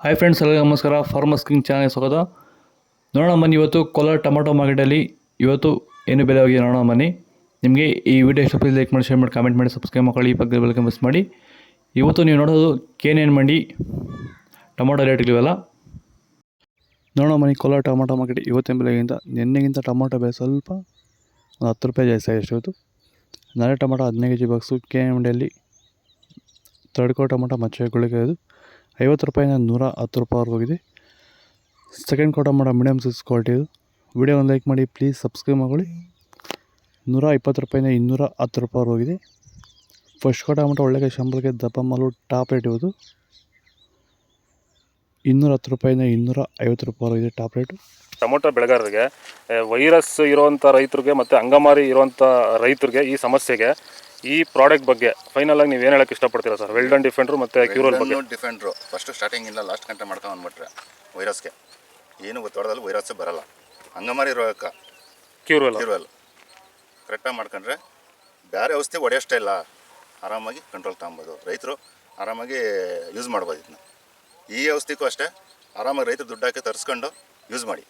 Hi friends, ಎಲ್ಲರಿಗೂ ನಮಸ್ಕಾರ. Farmers king channel ಸ್ವಾಗತ. ನೋಡೋಣ ಬನ್ನಿ, ಇವತ್ತು ಕೋಲಾರ ಟೊಮಾಟೊ ಮಾರ್ಕೆಟಲ್ಲಿ ಇವತ್ತು ಏನು ಬೆಲೆ ಹೋಗಿದೆ ನೋಡೋಣ ಬನ್ನಿ. ನಿಮಗೆ ಈ ವಿಡಿಯೋ ಇಷ್ಟ ಲೈಕ್ ಮಾಡಿ, ಶೇರ್ ಮಾಡಿ, ಕಾಮೆಂಟ್ ಮಾಡಿ, ಸಬ್ಸ್ಕ್ರೈಬ್ ಮಾಡಿ, ಈ ಪಕ್ಕದ ಬೆಲ್ ಮಿಸ್ ಮಾಡಿ. ಇವತ್ತು ನೀವು ನೋಡೋದು KNN ಮಂಡಿ ಟೊಮಾಟೊ ರೇಟ್ಗಳಿವೆಲ್ಲ ನೋಡೋಣ ಬನ್ನಿ. ಕೋಲಾರ ಟೊಮಾಟೊ ಮಾರ್ಕೆಟ್ ಇವತ್ತಿನ ಬೆಲೆಗಿಂತ ನಿನ್ನೆಗಿಂತ ಟೊಮಾಟೊ ಬೆಲೆ ಸ್ವಲ್ಪ ಒಂದು 10 ರೂಪಾಯಿ ಜಾಸ್ತಿ ಆಗಿದೆ. ಇವತ್ತು ನಾಳೆ ಟೊಮಾಟೊ 15 kg ಬಾಕ್ಸು KNN ಮಂಡಿಯಲ್ಲಿ ತಡ್ಕೋ ಟೊಮಾಟೊ ಮಚ್ಚೆಗಳಿರೋದು 50 ರೂಪಾಯಿಂದ 110 ರೂಪಾಯಿವರೆಗೂ ಹೋಗಿದೆ. ಸೆಕೆಂಡ್ ಕ್ವಾರ್ಟರ್ ಮಾಡೋ ಮೀಡಿಯಮ್ ಸೈಜ್ ಕ್ವಾಲಿಟಿ ಇದು. ವಿಡಿಯೋನ ಲೈಕ್ ಮಾಡಿ, ಪ್ಲೀಸ್ ಸಬ್ಸ್ಕ್ರೈಬ್ ಮಾಡಿ. 120 ರೂಪಾಯಿಂದ 210 ರೂಪಾಯಿವರೆಗೂ ಹೋಗಿದೆ. ಫಸ್ಟ್ ಕ್ವಾರ್ಟರ್ ಟೊಮಾಟೊ ಒಳ್ಳೆಗೆ ಶಂಬಳಕ್ಕೆ ದಪ್ಪ ಮಾಲು ಟಾಪ್ ರೇಟ್ ಇವತ್ತು 210 ರೂಪಾಯಿಂದ 250 ರೂಪಾಯಿವರೆಗಿದೆ ಟಾಪ್ ರೇಟು. ಟೊಮೊಟೊ ಬೆಳೆಗಾರರಿಗೆ, ವೈರಸ್ ಇರುವಂಥ ರೈತರಿಗೆ ಮತ್ತು ಅಂಗಮಾರಿ ಇರುವಂಥ ರೈತರಿಗೆ ಈ ಸಮಸ್ಯೆಗೆ ಈ ಪ್ರಾಡಕ್ಟ್ ಬಗ್ಗೆ ಫೈನಲ್ ಆಗಿ ನೀವು ಏನು ಹೇಳಕ್ಕೆ ಇಷ್ಟಪಡ್ತೀರಾ ಸರ್? ವೆಲ್ಡನ್ ಡಿಫೆಂಡ್ರು ಮತ್ತು ಕ್ಯೂರಲ್ ಬಗ್ಗೆ. ಡಿಫೆಂಡ್ರು ಫಸ್ಟ್ ಸ್ಟಾರ್ಟಿಂಗಿಂದ ಲಾಸ್ಟ್ ಗಂಟೆ ಮಾಡ್ಕೊಂಡು ಅಂದ್ಬಿಟ್ರೆ ವೈರಸ್ಗೆ ಏನು ಗೊತ್ತಾಡೋದಲ್ಲಿ ವೈರಸ್ ಬರಲ್ಲ. ಅಂಗಮಾರಿ ರೋಗಕ್ಕೆ ಕ್ಯೂರಲ್ ಕರೆಕ್ಟಾಗಿ ಮಾಡ್ಕೊಂಡ್ರೆ ಬೇರೆ ಔಷಧಿ ಹೊಡೆಯೋಷ್ಟೇ ಇಲ್ಲ, ಆರಾಮಾಗಿ ಕಂಟ್ರೋಲ್ ತಗೊಬೋದು. ರೈತರು ಆರಾಮಾಗಿ ಯೂಸ್ ಮಾಡ್ಬೋದು. ಇದನ್ನ ಈ ಔಷಧಿಗೂ ಅಷ್ಟೇ ಆರಾಮಾಗಿ ರೈತರು ದುಡ್ಡು ಹಾಕಿ ತರಿಸ್ಕೊಂಡು ಯೂಸ್ ಮಾಡಿ.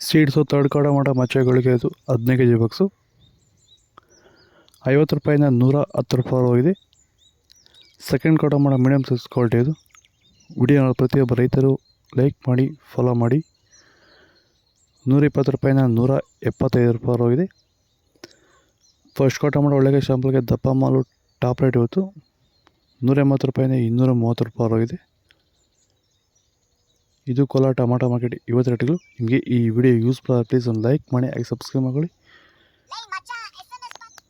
ಸೀಡ್ಸು ತಡ್ಕಾಡ ಮಾಡೋ ಮಚ್ಚೆಗಳಿಗೆ ಇದು 15 kg ಬಾಕ್ಸು 50 ರೂಪಾಯಿಂದ 110 ರೂಪಾಯಿ ಹೋಗಿದೆ. ಸೆಕೆಂಡ್ ಕ್ವಾರ್ಟರ್ ಮಾಡೋ ಮೀಡಿಯಮ್ ಸೈಜ್ ಕ್ವಾಲಿಟಿ ಇದು. ವಿಡಿಯೋ ಪ್ರತಿಯೊಬ್ಬ ರೈತರು ಲೈಕ್ ಮಾಡಿ, ಫಾಲೋ ಮಾಡಿ. 120 ರೂಪಾಯಿಂದ 175 ರೂಪಾಯಿ ಹೋಗಿದೆ. ಫಸ್ಟ್ ಕ್ವಾರ್ಟರ್ ಮಾಡೋ ಒಳ್ಳೆಗೆ ಶಾಂಪಲ್ಗೆ ದಪ್ಪ ಮಾಲು ಟಾಪ್ ರೇಟ್ ಇವತ್ತು 180 ರೂಪಾಯಿಂದ 230 ರೂಪಾಯಿ ಹೋಗಿದೆ. ಇದು ಕೋಲಾರ ಟೊಮಾಟೊ ಮಾರ್ಕೆಟ್ ಇವತ್ತು ರೇಟ್ಗಳು. ನಿಮಗೆ ಈ ವಿಡಿಯೋ ಯೂಸ್ಫುಲ್ ಆಗಿ ಪ್ಲೀಸ್ ಒಂದು ಲೈಕ್ ಮಾಡಿ, ಹಾಗೆ ಸಬ್ಸ್ಕ್ರೈಬ್ ಮಾಡಿ.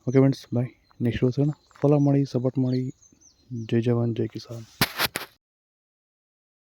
ಓಕೆ ಫ್ರೆಂಡ್ಸ್, ಬಾಯ್. ನೆಕ್ಸ್ಟ್ ವರ್ಷ ಫಾಲೋ ಮಾಡಿ, ಸಪೋರ್ಟ್ ಮಾಡಿ. ಜೈ ಜವಾನ್, ಜೈ ಕಿಸಾನ್.